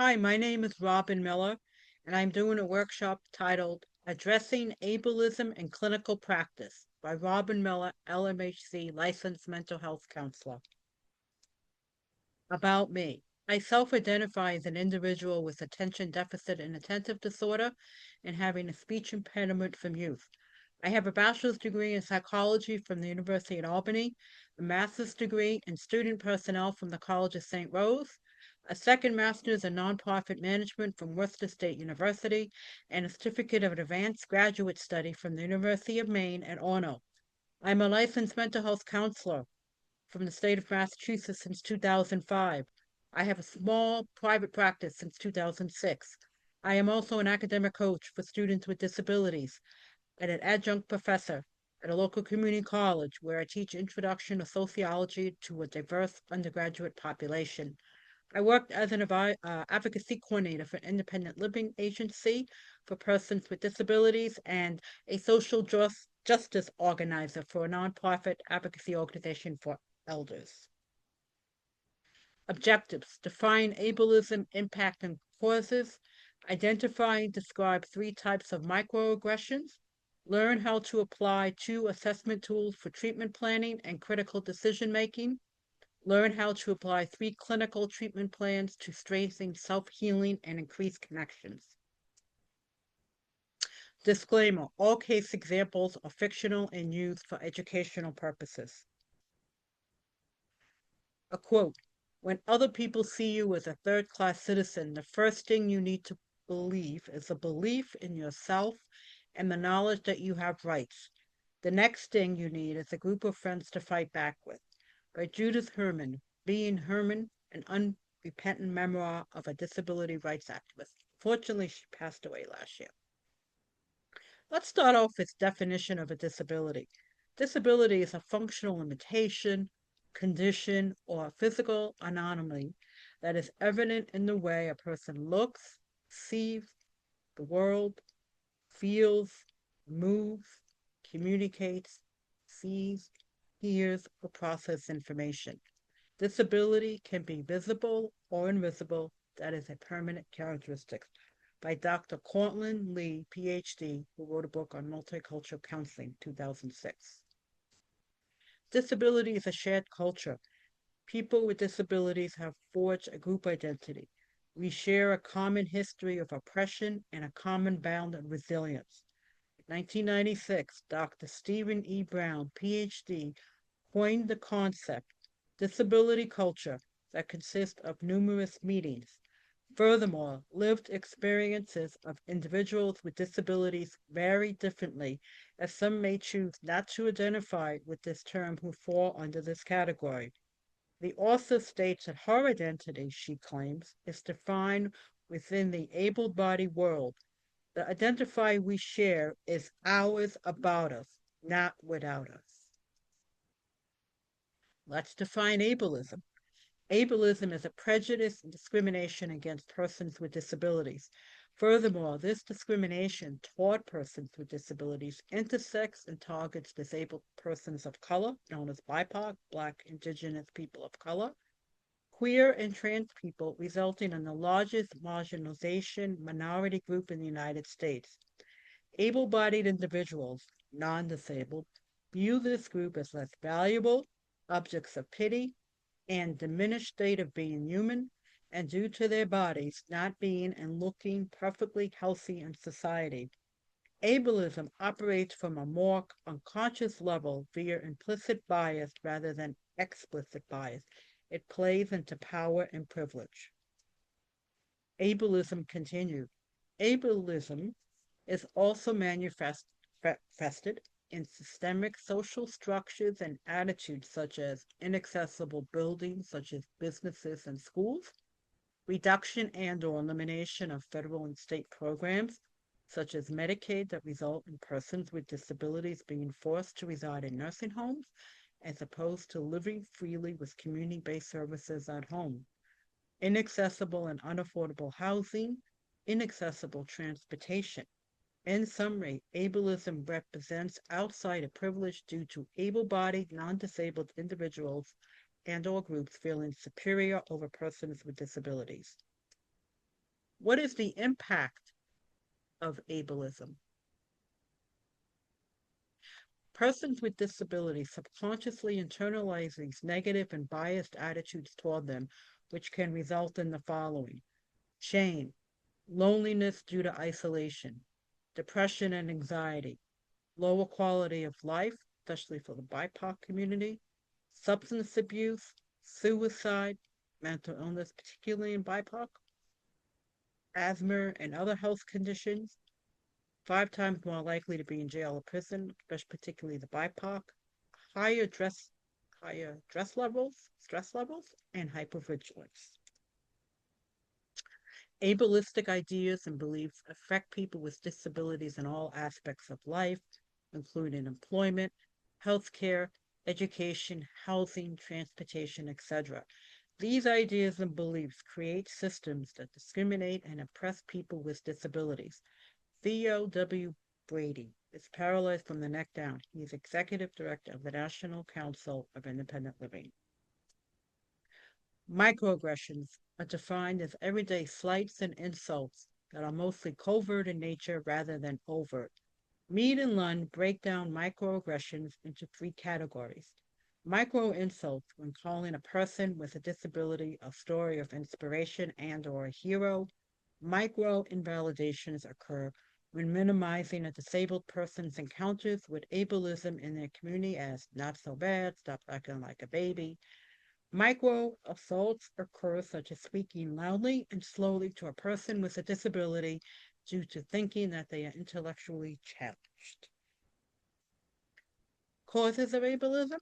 Hi, my name is Robin Miller, and I'm doing a workshop titled Addressing Ableism in Clinical Practice by Robin Miller, LMHC licensed mental health counselor. About me. I self-identify as an individual with attention deficit and attentive disorder and having a speech impairment from youth. I have a bachelor's degree in psychology from the University at Albany, a master's degree in student personnel from the College of St. Rose, a second master's in nonprofit management from Worcester State University, and a certificate of advanced graduate study from the University of Maine at Orono. I'm a licensed mental health counselor from the state of Massachusetts since 2005. I have a small private practice since 2006. I am also an academic coach for students with disabilities and an adjunct professor at a local community college where I teach introduction to sociology to a diverse undergraduate population. I worked as an advocacy coordinator for an independent living agency for persons with disabilities and a social justice organizer for a nonprofit advocacy organization for elders. Objectives: define ableism, impact, and causes, identify and describe 3 types of microaggressions, learn how to apply 2 assessment tools for treatment planning and critical decision making, learn how to apply 3 clinical treatment plans to strengthen self-healing and increase connections. Disclaimer: all case examples are fictional and used for educational purposes. A quote: when other people see you as a third-class citizen, the first thing you need to believe is a belief in yourself and the knowledge that you have rights. The next thing you need is a group of friends to fight back with. By Judith Herman, Being Herman, an unrepentant memoir of a disability rights activist. Fortunately, she passed away last year. Let's start off with definition of a disability. Disability is a functional limitation, condition, or physical anomaly that is evident in the way a person looks, sees the world, feels, moves, communicates, sees, hears, or processes information. Disability can be visible or invisible. That is a permanent characteristic. By Dr. Cortland Lee, PhD, who wrote a book on multicultural counseling, 2006. Disability is a shared culture. People with disabilities have forged a group identity. We share a common history of oppression and a common bound of resilience. In 1996, Dr. Stephen E. Brown, PhD, coined the concept disability culture that consists of numerous meetings. Furthermore, lived experiences of individuals with disabilities vary differently, as some may choose not to identify with this term who fall under this category. The author states that her identity, she claims, is defined within the able-bodied world. The identify we share is ours about us, not without us. Let's define ableism. Ableism is a prejudice and discrimination against persons with disabilities. Furthermore, this discrimination toward persons with disabilities intersects and targets disabled persons of color, known as BIPOC, Black, Indigenous people of color, queer and trans people, resulting in the largest marginalization minority group in the United States. Able-bodied individuals, non-disabled, view this group as less valuable, objects of pity, and diminished state of being human, and due to their bodies not being and looking perfectly healthy in society. Ableism operates from a more unconscious level via implicit bias rather than explicit bias. It plays into power and privilege. Ableism continued. Ableism is also manifested in systemic social structures and attitudes such as inaccessible buildings such as businesses and schools, reduction and or elimination of federal and state programs such as Medicaid that result in persons with disabilities being forced to reside in nursing homes as opposed to living freely with community-based services at home, inaccessible and unaffordable housing, inaccessible transportation. In summary, ableism represents outside of privilege due to able-bodied, non-disabled individuals and or groups feeling superior over persons with disabilities. What is the impact of ableism? Persons with disabilities subconsciously internalize these negative and biased attitudes toward them, which can result in the following: shame, loneliness due to isolation, depression and anxiety, lower quality of life, especially for the BIPOC community, substance abuse, suicide, mental illness, particularly in BIPOC, asthma, and other health conditions, 5 times more likely to be in jail or prison, especially particularly the BIPOC, higher dress higher stress levels, and hypervigilance. Ableistic ideas and beliefs affect people with disabilities in all aspects of life, including employment, healthcare, education, housing, transportation, etc. These ideas and beliefs create systems that discriminate and oppress people with disabilities. Theo W. Brady is paralyzed from the neck down. He is executive director of the National Council of Independent Living. Microaggressions are defined as everyday slights and insults that are mostly covert in nature rather than overt. Mead and Lund break down microaggressions into 3 categories. Micro insults when calling a person with a disability a story of inspiration and or a hero. Micro invalidations occur when minimizing a disabled person's encounters with ableism in their community as not so bad, stop acting like a baby. Micro assaults occur such as speaking loudly and slowly to a person with a disability due to thinking that they are intellectually challenged. Causes of ableism?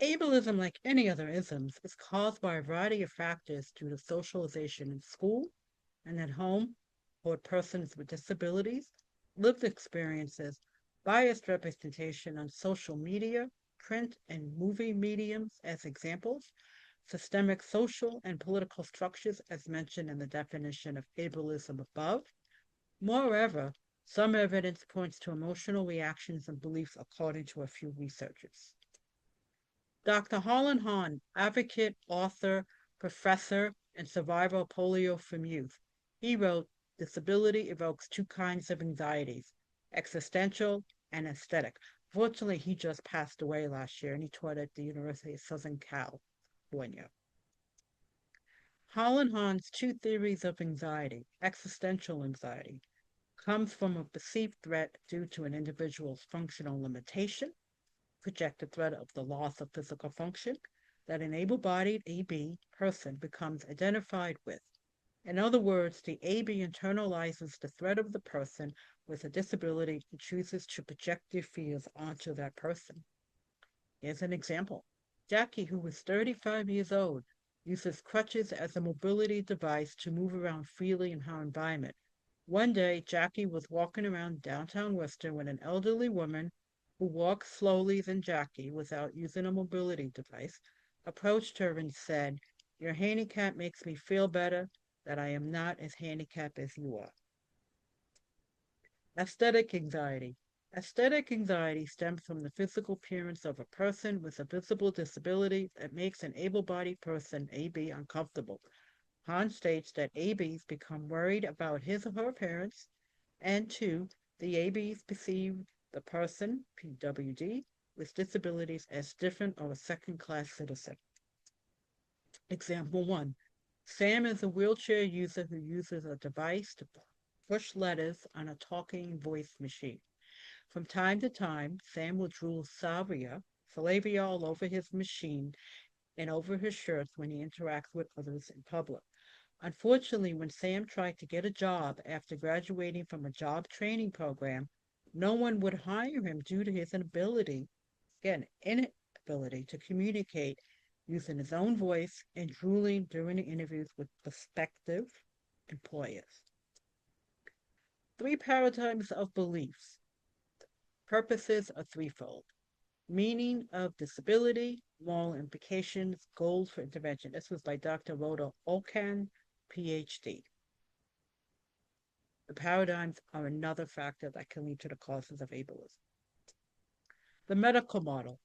Ableism, like any other isms, is caused by a variety of factors due to socialization in school and at home toward persons with disabilities, lived experiences, biased representation on social media, print, and movie mediums as examples, systemic social and political structures as mentioned in the definition of ableism above. Moreover, some evidence points to emotional reactions and beliefs according to a few researchers. Dr. Harlan Hahn, advocate, author, professor, and survivor of polio from youth, he wrote, disability evokes 2 kinds of anxieties, existential and aesthetic. Fortunately, he just passed away last year and he taught at the University of Southern California. Harlan Hahn's 2 theories of anxiety, existential anxiety, comes from a perceived threat due to an individual's functional limitation, projected threat of the loss of physical function that an able-bodied AB person becomes identified with. In other words, the AB internalizes the threat of the person with a disability and chooses to project their fears onto that person. Here's an example. Jackie, who was 35 years old, uses crutches as a mobility device to move around freely in her environment. One day, Jackie was walking around downtown Worcester when an elderly woman who walks slowly than Jackie without using a mobility device approached her and said, your handicap makes me feel better that I am not as handicapped as you are. Aesthetic anxiety. Aesthetic anxiety stems from the physical appearance of a person with a visible disability that makes an able-bodied person, AB, uncomfortable. Hahn states that ABs become worried about his or her appearance, and 2, the ABs perceive the person, PWD, with disabilities as different or a second-class citizen. Example 1. Sam is a wheelchair user who uses a device to push letters on a talking voice machine. From time to time, Sam will drool saliva all over his machine and over his shirts when he interacts with others in public. Unfortunately, when Sam tried to get a job after graduating from a job training program, no one would hire him due to his inability to communicate using his own voice and drooling during the interviews with prospective employers. 3 paradigms of beliefs. Purposes are threefold. Meaning of disability, moral implications, goals for intervention. This was by Dr. Rhoda Olkan, PhD. The paradigms are another factor that can lead to the causes of ableism. The medical model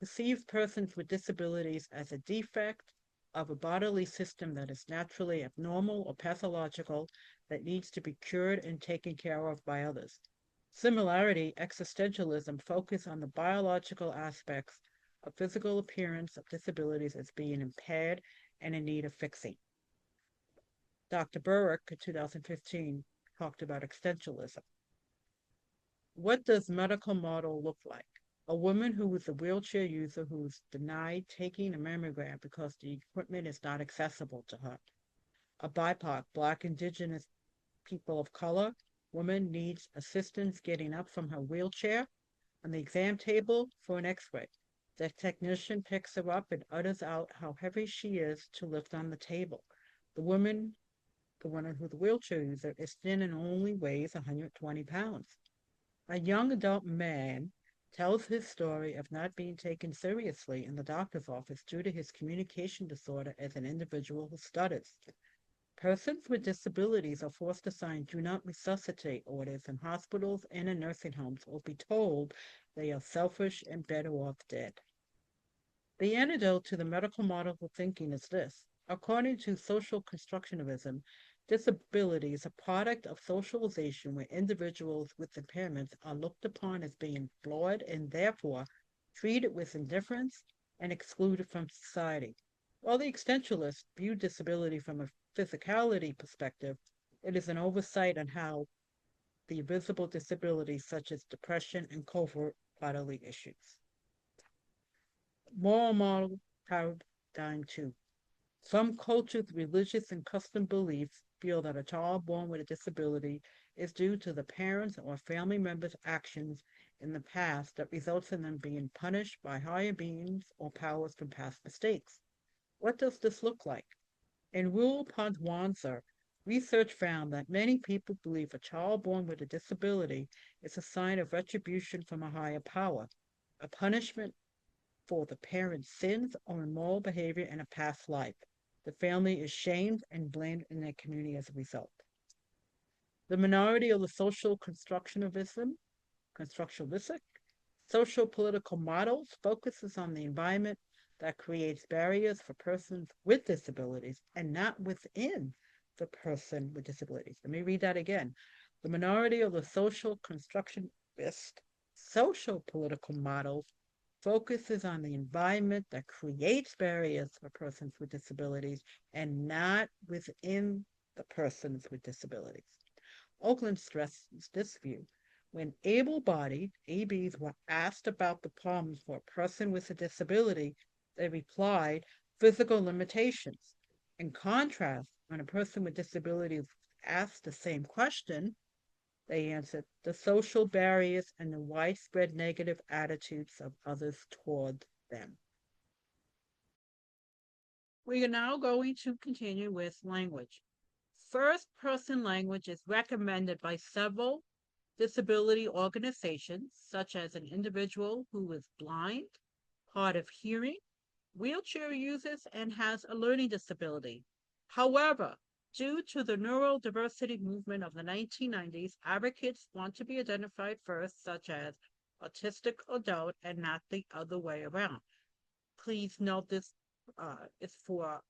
perceives persons with disabilities as a defect, of a bodily system that is naturally abnormal or pathological that needs to be cured and taken care of by others. Similarity, existentialism focus on the biological aspects of physical appearance of disabilities as being impaired and in need of fixing. Dr. Burrick in 2015 talked about existentialism. What does medical model look like? A woman who is a wheelchair user who's denied taking a mammogram because the equipment is not accessible to her. A BIPOC, Black, Indigenous, people of color, woman needs assistance getting up from her wheelchair on the exam table for an x-ray. The technician picks her up and utters out how heavy she is to lift on the table. The woman, the one who's the wheelchair user, is thin and only weighs 120 pounds. A young adult man tells his story of not being taken seriously in the doctor's office due to his communication disorder as an individual who stutters. Persons with disabilities are forced to sign do not resuscitate orders in hospitals and in nursing homes or be told they are selfish and better off dead. The antidote to the medical model of thinking is this. According to social constructivism, disability is a product of socialization where individuals with impairments are looked upon as being flawed and therefore treated with indifference and excluded from society. While the existentialists view disability from a physicality perspective, it is an oversight on how the visible disabilities such as depression and covert bodily issues. Moral model paradigm 2. Some cultures, religious, and custom beliefs feel that a child born with a disability is due to the parents or family members' actions in the past that results in them being punished by higher beings or powers from past mistakes. What does this look like? In rural Padwanza, research found that many people believe a child born with a disability is a sign of retribution from a higher power, a punishment for the parent's sins or immoral behavior in a past life. The family is shamed and blamed in their community as a result. The minority of the social constructionistic, social political models focuses on the environment that creates barriers for persons with disabilities and not within the person with disabilities. Let me read that again. The minority of the social constructionist social political models focuses on the environment that creates barriers for persons with disabilities and not within the persons with disabilities. Oakland stresses this view. When able bodied ABs were asked about the problems for a person with a disability, they replied physical limitations. In contrast, when a person with disabilities asked the same question, they answered the social barriers and the widespread negative attitudes of others toward them. We are now going to continue with language. First person language is recommended by several disability organizations, such as an individual who is blind, hard of hearing, wheelchair uses, and has a learning disability. However, due to the neurodiversity movement of the 1990s, advocates want to be identified first, such as autistic adult, and not the other way around. Please note this is for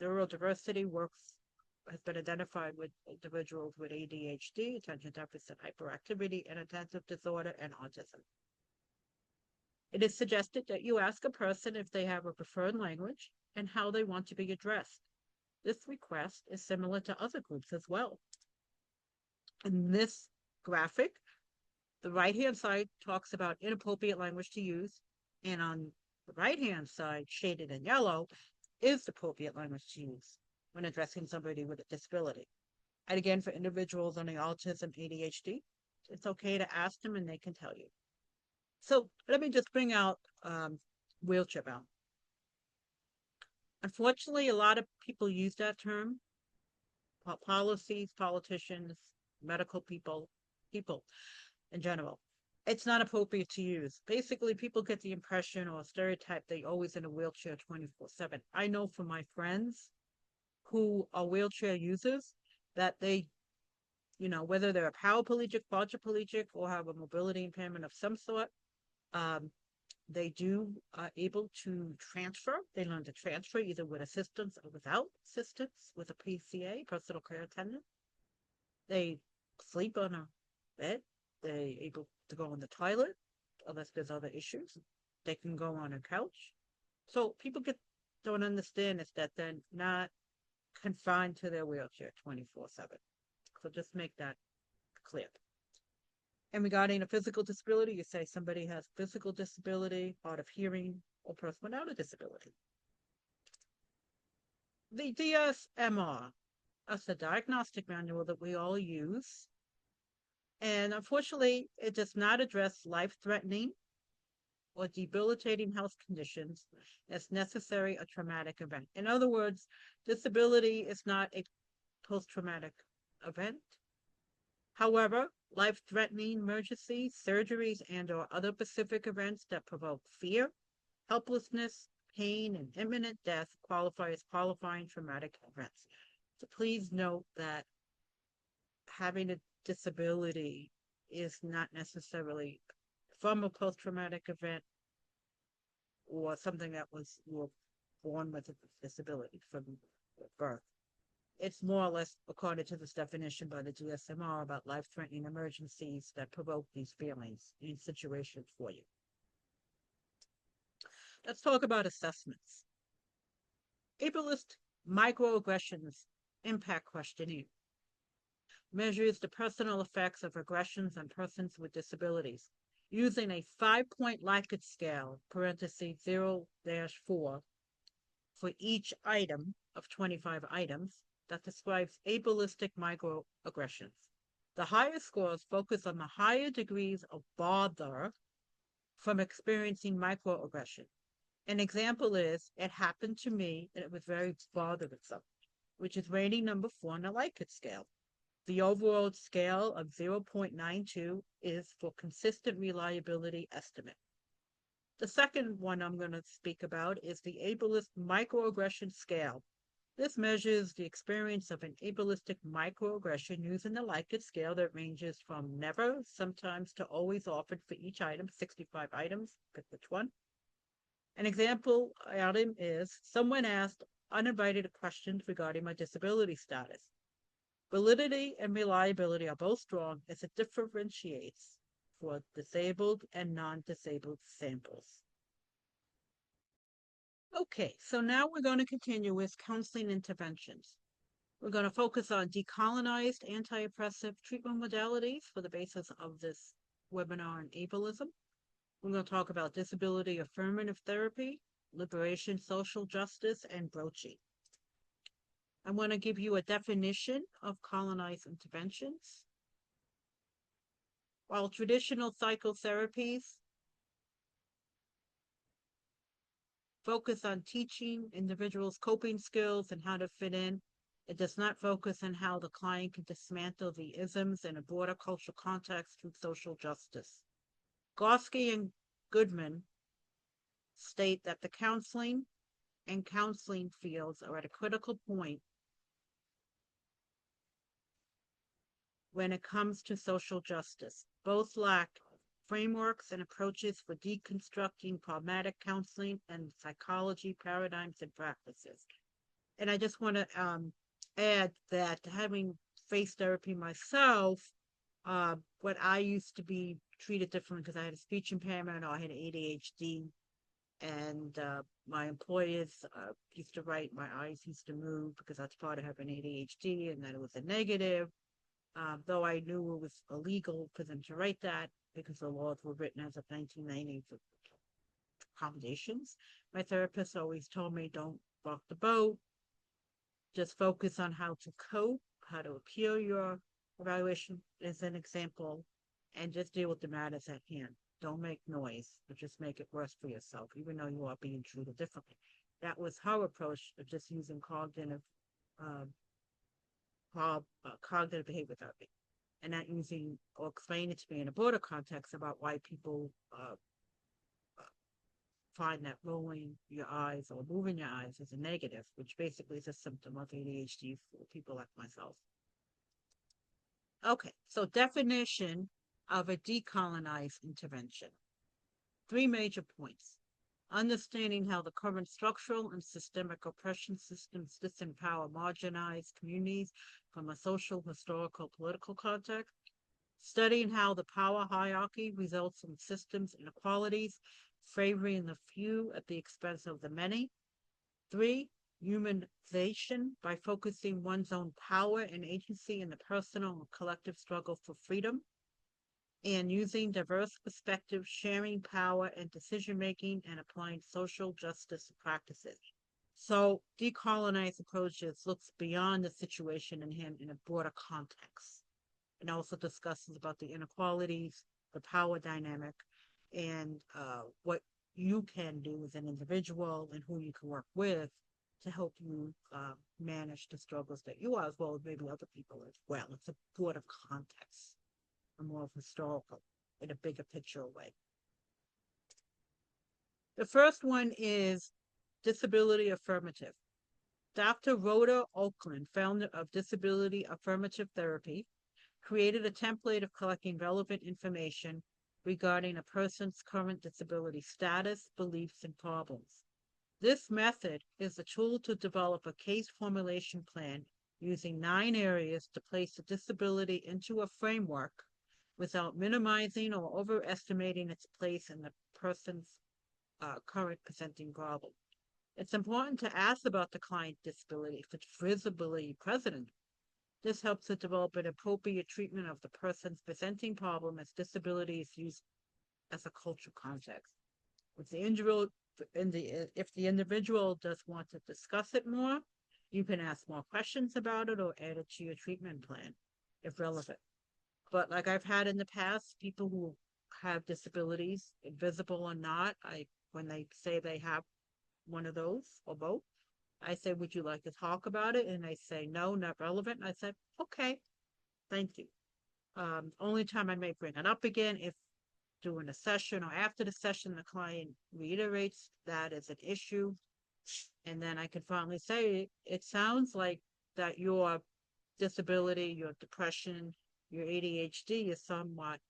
neurodiversity works has been identified with individuals with ADHD, attention deficit hyperactivity, and attentive disorder, and autism. It is suggested that you ask a person if they have a preferred language and how they want to be addressed. This request is similar to other groups as well. In this graphic, the right-hand side talks about inappropriate language to use, and on the right-hand side, shaded in yellow, is the appropriate language to use when addressing somebody with a disability. And again, for individuals on the autism, ADHD, it's okay to ask them and they can tell you. So let me just bring out wheelchair bound. Unfortunately, a lot of people use that term. Policies, politicians, medical people in general. It's not appropriate to use. Basically, people get the impression or stereotype they're always in a wheelchair 24/7. I know from my friends who are wheelchair users that they, whether they're a paraplegic, quadriplegic, or have a mobility impairment of some sort, They are able to transfer. They learn to transfer either with assistance or without assistance with a PCA, personal care attendant. They sleep on a bed. They able to go on the toilet unless there's other issues. They can go on a couch. So people don't understand is that they're not confined to their wheelchair 24/7. So just make that clear. And regarding a physical disability, you say somebody has physical disability, hard of hearing, or person without a disability. The DSMR, that's the diagnostic manual that we all use. And unfortunately, it does not address life-threatening or debilitating health conditions as necessary a traumatic event. In other words, disability is not a post-traumatic event. However, life-threatening emergencies, surgeries, and or other specific events that provoke fear, helplessness, pain, and imminent death qualify as qualifying traumatic events. So please note that having a disability is not necessarily from a post-traumatic event or something that you were born with a disability from birth. It's more or less according to this definition by the DSMR about life-threatening emergencies that provoke these feelings in situations for you. Let's talk about assessments. Ableist microaggressions impact questionnaire measures the personal effects of aggressions on persons with disabilities using a 5-point Likert scale, parentheses 0-4, for each item of 25 items that describes ableistic microaggressions. The higher scores focus on the higher degrees of bother from experiencing microaggression. An example is, it happened to me and it was very bothersome, which is rating number 4 on the Likert scale. The overall scale of 0.92 is for consistent reliability estimate. The second one I'm going to speak about is the ableist microaggression scale. This measures the experience of an ableistic microaggression using the Likert scale that ranges from never, sometimes, to always offered for each item, 65 items, pick which one. An example item is, someone asked uninvited questions regarding my disability status. Validity and reliability are both strong as it differentiates for disabled and non-disabled samples. Okay, so now we're going to continue with counseling interventions. We're going to focus on decolonized anti-oppressive treatment modalities for the basis of this webinar on ableism. We're going to talk about disability affirmative therapy, liberation, social justice, and broaching. I want to give you a definition of colonized interventions. While traditional psychotherapies focus on teaching individuals coping skills and how to fit in, it does not focus on how the client can dismantle the isms in a broader cultural context through social justice. Gorsky and Goodman state that the counseling and counseling fields are at a critical point when it comes to social justice. Both lack frameworks and approaches for deconstructing problematic counseling and psychology paradigms and practices. And I just want to add that having faced therapy myself, what I used to be treated differently because I had a speech impairment or I had ADHD, and my employers used to write my eyes used to move because that's part of having ADHD and that it was a negative. Though I knew it was illegal for them to write that because the laws were written as of 1990 for accommodations. My therapist always told me, don't rock the boat, just focus on how to cope, how to appeal your evaluation as an example, and just deal with the matters at hand. Don't make noise, but just make it worse for yourself, even though you are being treated differently. That was her approach of just using cognitive behavior therapy, and not using or explaining it to me in a broader context about why people find that rolling your eyes or moving your eyes is a negative, which basically is a symptom of ADHD for people like myself. Okay, so definition of a decolonized intervention. three major points. Understanding how the current structural and systemic oppression systems disempower marginalized communities from a social, historical, political context. Studying how the power hierarchy results in systems inequalities, favoring the few at the expense of the many. Three, humanization by focusing one's own power and agency in the personal and collective struggle for freedom, and using diverse perspectives, sharing power and decision making, and applying social justice practices. So, decolonized approaches looks beyond the situation in hand in a broader context, and also discusses about the inequalities, the power dynamic, and what you can do as an individual and who you can work with to help you manage the struggles that you are, as well as maybe other people as well. It's a broader context, a more historical, in a bigger picture way. The first one is disability affirmative. Dr. Rhoda Oakland, founder of Disability Affirmative Therapy, created a template of collecting relevant information regarding a person's current disability status, beliefs, and problems. This method is a tool to develop a case formulation plan using 9 areas to place a disability into a framework without minimizing or overestimating its place in the person's current presenting problem. It's important to ask about the client disability if it's visibly present. This helps to develop an appropriate treatment of the person's presenting problem as disability is used as a cultural context. If the individual does want to discuss it more, you can ask more questions about it or add it to your treatment plan if relevant. But like I've had in the past, people who have disabilities, invisible or not, when they say they have one of those or both, I say, would you like to talk about it? And they say, no, not relevant. And I said, okay, thank you. Only time I may bring it up again if during a session or after the session, the client reiterates that as an issue. And then I can finally say, it sounds like that your disability, your depression, your ADHD is somewhat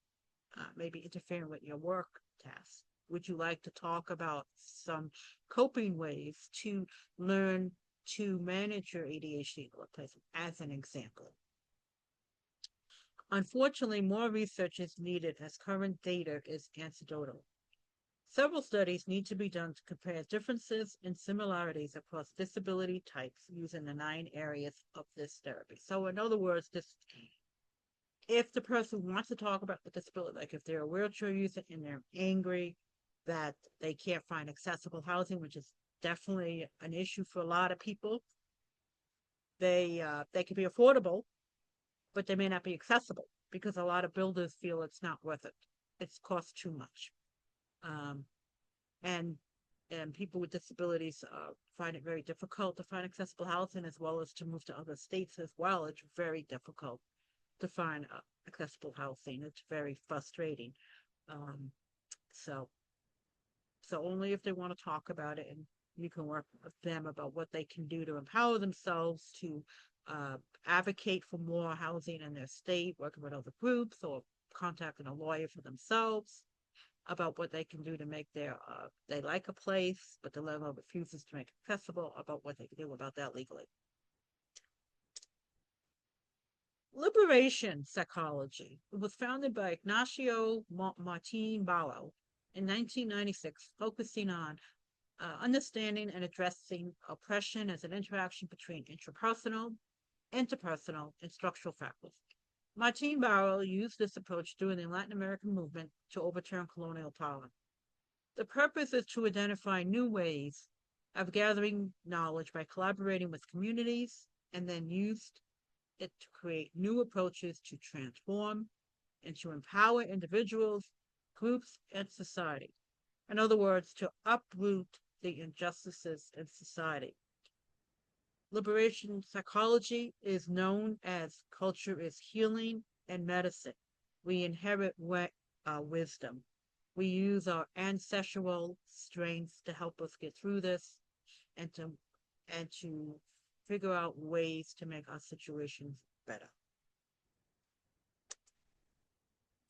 maybe interfering with your work tasks. Would you like to talk about some coping ways to learn to manage your ADHD in the workplace, as an example? Unfortunately, more research is needed as current data is anecdotal. Several studies need to be done to compare differences and similarities across disability types using the 9 areas of this therapy. So in other words, if the person wants to talk about the disability, like if they're a wheelchair user and they're angry that they can't find accessible housing, which is definitely an issue for a lot of people, they can be affordable, but they may not be accessible because a lot of builders feel it's not worth it. It's cost too much. And people with disabilities find it very difficult to find accessible housing, as well as to move to other states as well. It's very difficult to find accessible housing. It's very frustrating. So only if they want to talk about it, and you can work with them about what they can do to empower themselves to advocate for more housing in their state, working with other groups, or contacting a lawyer for themselves about what they can do to make they like a place, but the landlord refuses to make it accessible, about what they can do about that legally. Liberation psychology. It was founded by Ignacio Martin Barrow in 1996, focusing on understanding and addressing oppression as an interaction between intrapersonal, interpersonal, and structural factors. Martin Barrow used this approach during the Latin American movement to overturn colonial power. The purpose is to identify new ways of gathering knowledge by collaborating with communities, and then used it to create new approaches to transform and to empower individuals, groups, and society. In other words, to uproot the injustices in society. Liberation psychology is known as culture is healing and medicine. We inherit wisdom. We use our ancestral strengths to help us get through this, and to figure out ways to make our situations better.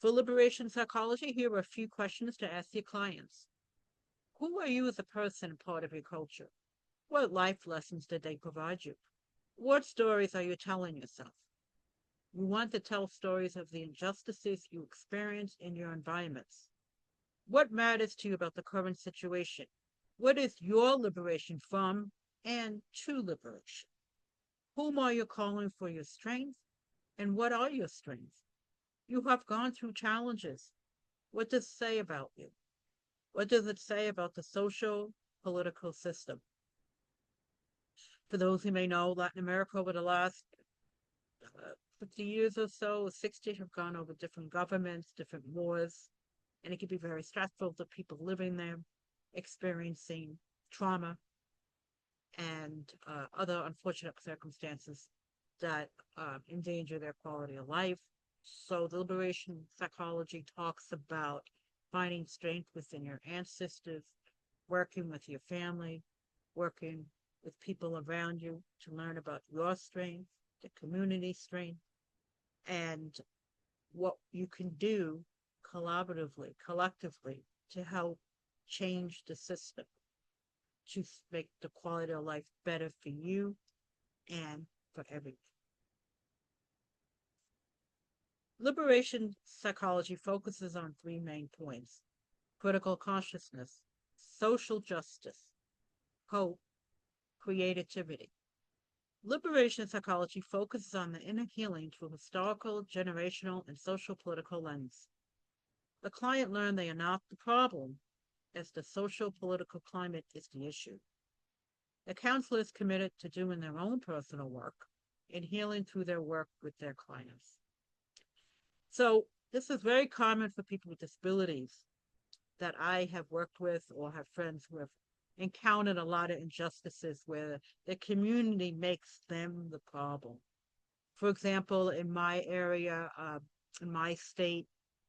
For liberation psychology, here are a few questions to ask your clients. Who are you as a person and part of your culture? What life lessons did they provide you? What stories are you telling yourself? You want to tell stories of the injustices you experience in your environments. What matters to you about the current situation? What is your liberation from and to liberation? Whom are you calling for your strength? And what are your strengths? You have gone through challenges. What does it say about you? What does it say about the social political system? For those who may know, Latin America over the last 50 years or so, 60 have gone over different governments, different wars, and it can be very stressful to people living there, experiencing trauma and other unfortunate circumstances that endanger their quality of life. So, the liberation psychology talks about finding strength within your ancestors, working with your family, working with people around you to learn about your strength, the community strength, and what you can do collaboratively, collectively, to help change the system to make the quality of life better for you and for everyone. Liberation psychology focuses on three main points: critical consciousness, social justice, hope, creativity. Liberation psychology focuses on the inner healing through historical, generational, and social political lens. The client learned they are not the problem, as the social political climate is the issue. The counselor is committed to doing their own personal work and healing through their work with their clients. So, this is very common for people with disabilities that I have worked with or have friends who have encountered a lot of injustices where the community makes them the problem. For example, in my area, in my state,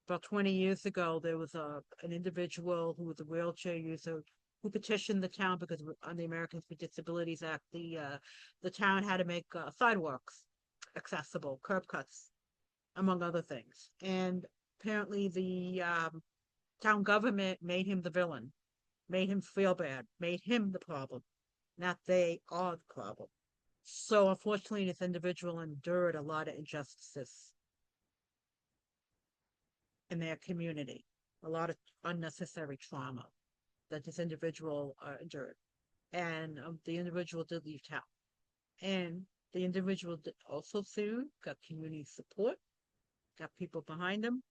about 20 years ago, there was an individual who was a wheelchair user who petitioned the town because on the Americans with Disabilities Act, the town had to make sidewalks accessible, curb cuts, among other things. And apparently, the town government made him the villain, made him feel bad, made him the problem, not they are the problem. So unfortunately, this individual endured a lot of injustices in their community, a lot of unnecessary trauma that this individual endured. And the individual did leave town. And the individual did also sued, got community support, got people behind them.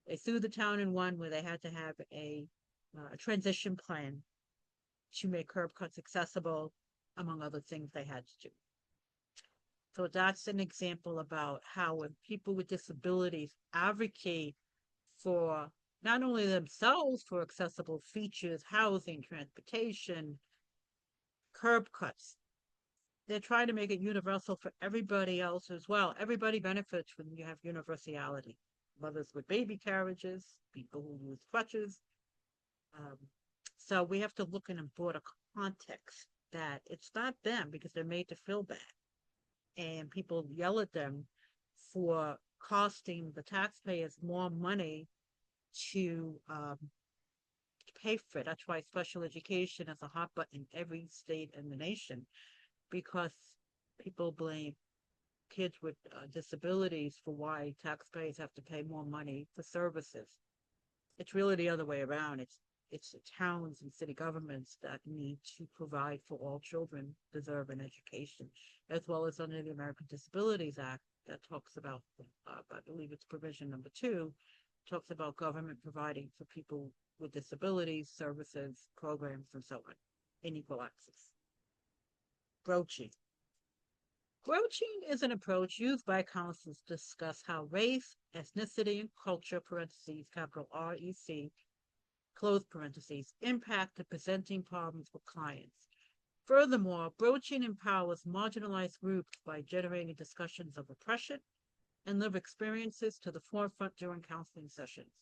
They sued the town and won, where they had to have a transition plan to make curb cuts accessible, among other things they had to do. So that's an example about how when people with disabilities advocate for not only themselves for accessible features, housing, transportation, curb cuts, they're trying to make it universal for everybody else as well. Everybody benefits when you have universality. Mothers with baby carriages, people who use crutches. Um, so we have to look in a broader context that it's not them because they're made to feel bad. And people yell at them for costing the taxpayers more money to pay for it. That's why special education is a hot button in every state in the nation, because people blame kids with disabilities for why taxpayers have to pay more money for services. It's really the other way around. It's the towns and city governments that need to provide for all children deserve an education, as well as under the American Disabilities Act that talks about, I believe it's provision number 2, talks about government providing for people with disabilities, services, programs, and so on, in equal access. Broaching. Broaching is an approach used by counselors to discuss how race, ethnicity, and culture, parentheses, capital REC, close parentheses, impact the presenting problems for clients. Furthermore, broaching empowers marginalized groups by generating discussions of oppression and lived experiences to the forefront during counseling sessions.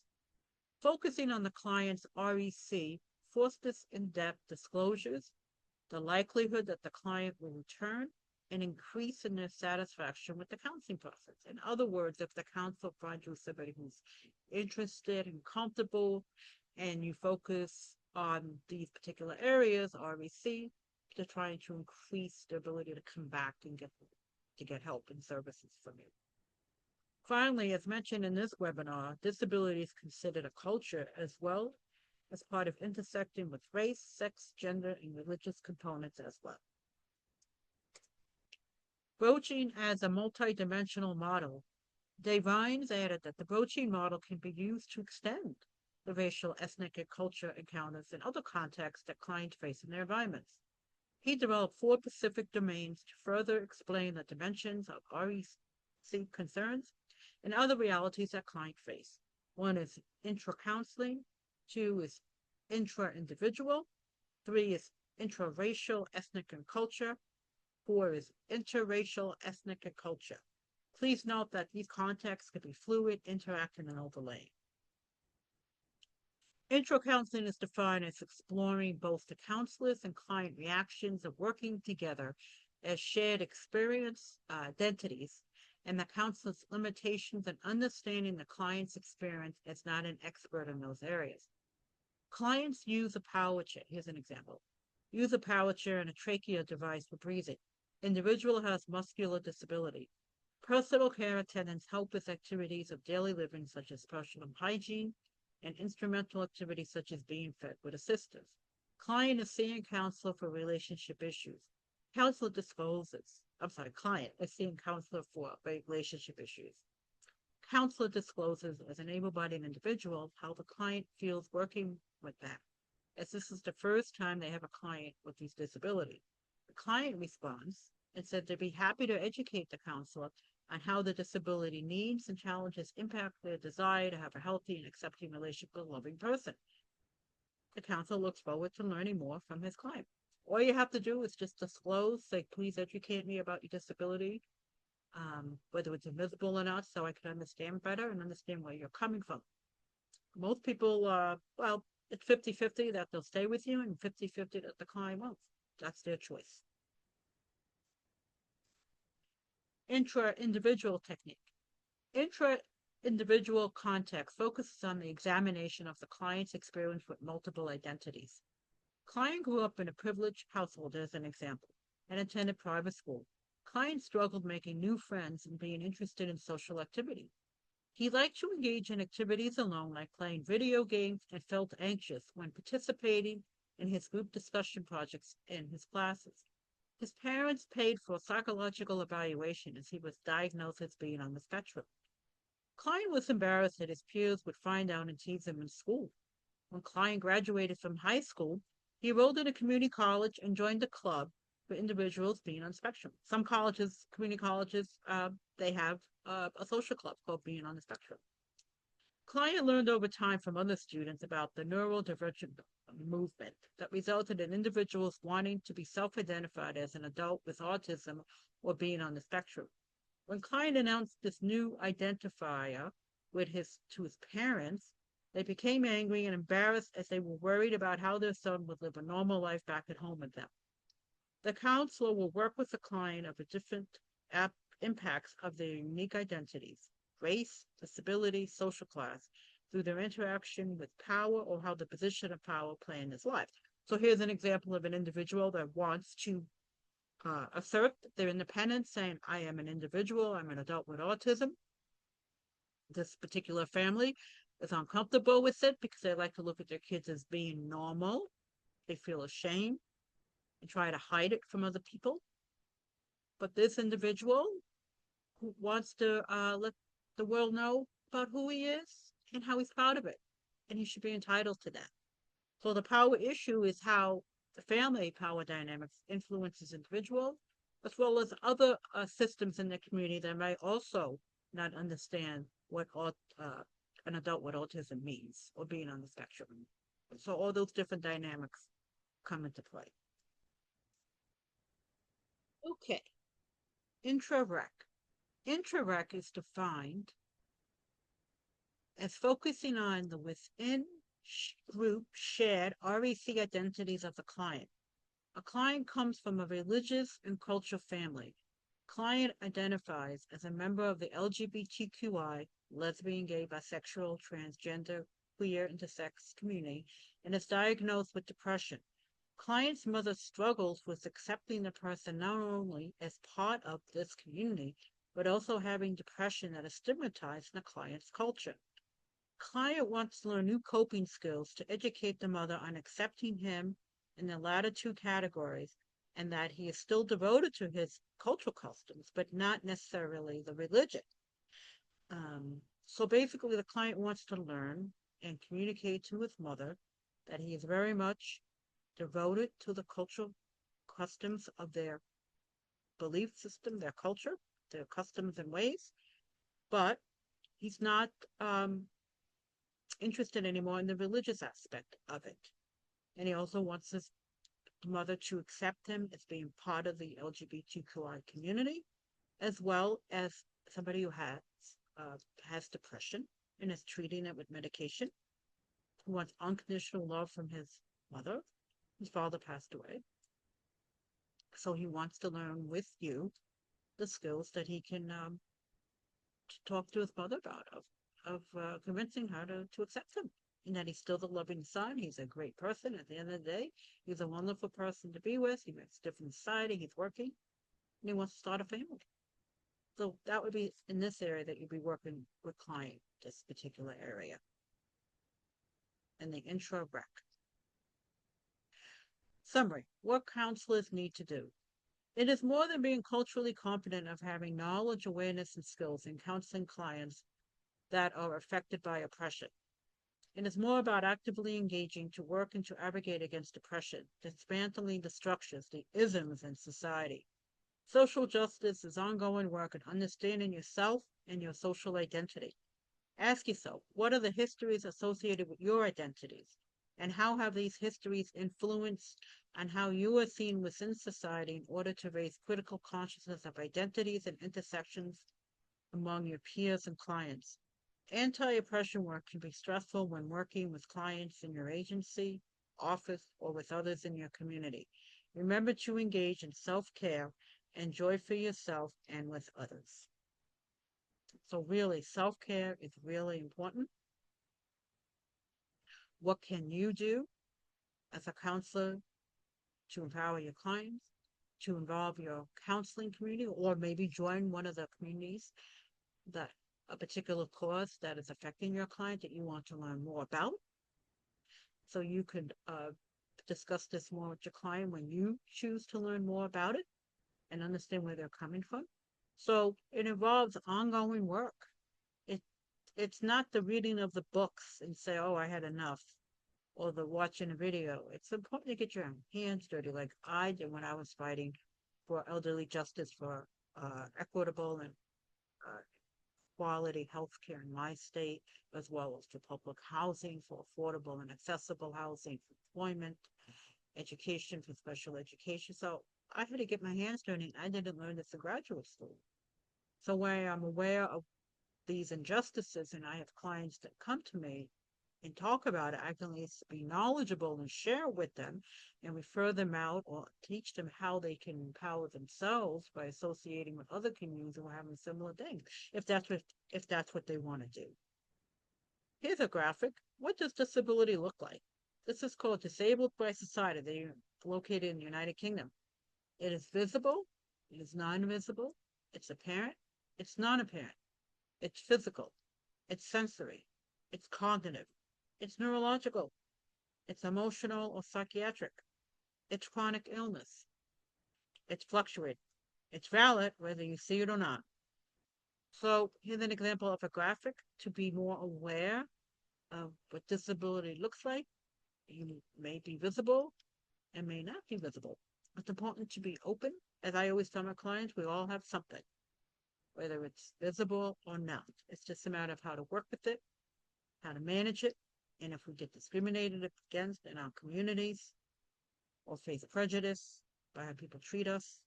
Focusing on the client's REC fosters in-depth disclosures, the likelihood that the client will return, an increase in their satisfaction with the counseling process. In other words, if the counselor finds you somebody who's interested and comfortable and you focus on these particular areas, REC, they're trying to increase their ability to come back and get help and services from you. Finally, as mentioned in this webinar, disability is considered a culture as well as part of intersecting with race, sex, gender, and religious components as well. Broaching as a multidimensional model, Dave Rines added that the broaching model can be used to extend the racial, ethnic, and culture encounters in other contexts that clients face in their environments. He developed 4 specific domains to further explain the dimensions of REC concerns and other realities that clients face. 1 is intra-counseling, 2 is intra-individual, 3 is intra-racial, ethnic, and culture, 4 is interracial, ethnic, and culture. Please note that these contexts can be fluid, interacting, and overlaying. Intra-counseling is defined as exploring both the counselor's and client reactions of working together as shared experience identities and the counselor's limitations and understanding the client's experience as not an expert in those areas. Clients use a power chair. Here's an example. Use a power chair and a trachea device for breathing. Individual has muscular disability. Personal care attendants help with activities of daily living such as personal hygiene and instrumental activities such as being fed with assistance. Client is seeing counselor for relationship issues. Counselor discloses, client is seeing counselor for relationship issues. Counselor discloses as an able-bodied individual how the client feels working with them, as this is the first time they have a client with these disabilities. The client responds and said they'd be happy to educate the counselor on how the disability needs and challenges impact their desire to have a healthy and accepting relationship with a loving person. The counselor looks forward to learning more from his client. All you have to do is just disclose, say, please educate me about your disability, whether it's invisible or not, so I can understand better and understand where you're coming from. Most people, it's 50-50 that they'll stay with you and 50-50 that the client won't. That's their choice. Intra-individual technique. Intra-individual context focuses on the examination of the client's experience with multiple identities. Client grew up in a privileged household, as an example, and attended private school. Client struggled making new friends and being interested in social activity. He liked to engage in activities alone, like playing video games, and felt anxious when participating in his group discussion projects in his classes. His parents paid for a psychological evaluation as he was diagnosed as being on the spectrum. Client was embarrassed that his peers would find out and tease him in school. When Client graduated from high school, he enrolled in a community college and joined a club for individuals being on spectrum. Some colleges, community colleges, they have a social club called Being on the Spectrum. Client learned over time from other students about the neurodivergent movement that resulted in individuals wanting to be self-identified as an adult with autism or being on the spectrum. When Client announced this new identifier to his parents, they became angry and embarrassed as they were worried about how their son would live a normal life back at home with them. The counselor will work with the client of the different impacts of their unique identities, race, disability, social class, through their interaction with power or how the position of power play in his life. So here's an example of an individual that wants to assert their independence, saying, I am an individual, I'm an adult with autism. This particular family is uncomfortable with it because they like to look at their kids as being normal. They feel ashamed and try to hide it from other people. But this individual who wants to let the world know about who he is and how he's proud of it, and he should be entitled to that. So the power issue is how the family power dynamics influences individuals, as well as other systems in the community that may also not understand what an adult with autism means or being on the spectrum. So all those different dynamics come into play. Okay, intra-rec. Intra-rec is defined as focusing on the within group shared REC identities of the client. A client comes from a religious and cultural family. Client identifies as a member of the LGBTQI, lesbian, gay, bisexual, transgender, queer, intersex community, and is diagnosed with depression. Client's mother struggles with accepting the person not only as part of this community, but also having depression that is stigmatized in the client's culture. Client wants to learn new coping skills to educate the mother on accepting him in the latter two categories and that he is still devoted to his cultural customs, but not necessarily the religion. So basically, the client wants to learn and communicate to his mother that he is very much devoted to the cultural customs of their belief system, their culture, their customs and ways, but he's not interested anymore in the religious aspect of it. And he also wants his mother to accept him as being part of the LGBTQI community, as well as somebody who has depression and is treating it with medication, who wants unconditional love from his mother. His father passed away. So he wants to learn with you the skills that he can talk to his mother about, of convincing her to accept him, and that he's still the loving son. He's a great person. At the end of the day, he's a wonderful person to be with. He makes a difference in society. He's working, and he wants to start a family. So that would be in this area that you'd be working with client, this particular area, in the intro rec. Summary: what counselors need to do. It is more than being culturally competent of having knowledge, awareness, and skills in counseling clients that are affected by oppression. It is more about actively engaging to work and to advocate against oppression, dismantling the structures, the isms in society. Social justice is ongoing work in understanding yourself and your social identity. Ask yourself, what are the histories associated with your identities? And how have these histories influenced on how you are seen within society in order to raise critical consciousness of identities and intersections among your peers and clients? Anti-oppression work can be stressful when working with clients in your agency, office, or with others in your community. Remember to engage in self-care and joy for yourself and with others. So really, self-care is really important. What can you do as a counselor to empower your clients, to involve your counseling community, or maybe join one of the communities that a particular cause that is affecting your client that you want to learn more about? So you could discuss this more with your client when you choose to learn more about it and understand where they're coming from. So it involves ongoing work. It it's not the reading of the books and say, "Oh, I had enough," or the watching a video. It's important to get your hands dirty, like I did when I was fighting for elderly justice, for equitable and uh, quality health care in my state, as well as for public housing, for affordable and accessible housing, for employment, education, for special education. So I had to get my hands dirty. I didn't learn this in graduate school. So when I'm aware of these injustices and I have clients that come to me and talk about it, I can at least be knowledgeable and share with them and refer them out or teach them how they can empower themselves by associating with other communities who are having similar things, if that's what they want to do. Here's a graphic. What does disability look like? This is called Disabled by Society. They're located in the United Kingdom. It is visible, it is non-visible, it's apparent, it's non-apparent, it's physical, it's sensory, it's cognitive, it's neurological, it's emotional or psychiatric, it's chronic illness, it's fluctuating, it's valid whether you see it or not. So here's an example of a graphic to be more aware of what disability looks like. You may be visible and may not be visible. It's important to be open. As I always tell my clients, we all have something, whether it's visible or not. It's just a matter of how to work with it, how to manage it, and if we get discriminated against in our communities or face prejudice by how people treat us,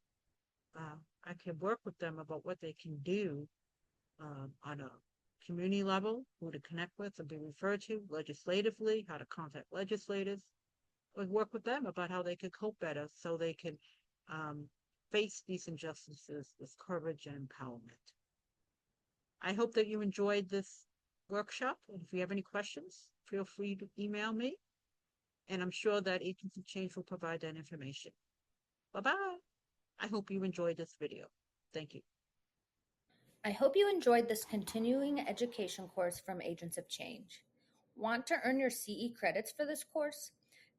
I can work with them about what they can do on a community level, who to connect with and be referred to legislatively, how to contact legislators, or work with them about how they could cope better so they can um, face these injustices with courage and empowerment. I hope that you enjoyed this workshop. And if you have any questions, feel free to email me. And I'm sure that Agents of Change will provide that information. Bye-bye. I hope you enjoyed this video. Thank you. I hope you enjoyed this continuing education course from Agents of Change. Want to earn your CE credits for this course?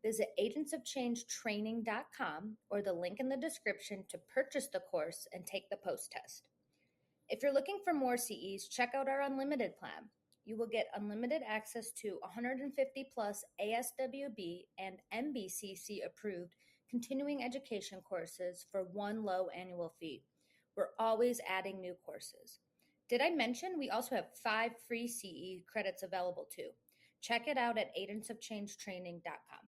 Visit agentsofchangetraining.com or the link in the description to purchase the course and take the post-test. If you're looking for more CEs, check out our unlimited plan. You will get unlimited access to 150 plus ASWB and NBCC approved continuing education courses for one low annual fee. We're always adding new courses. Did I mention we also have 5 free CE credits available too? Check it out at agentsofchangetraining.com.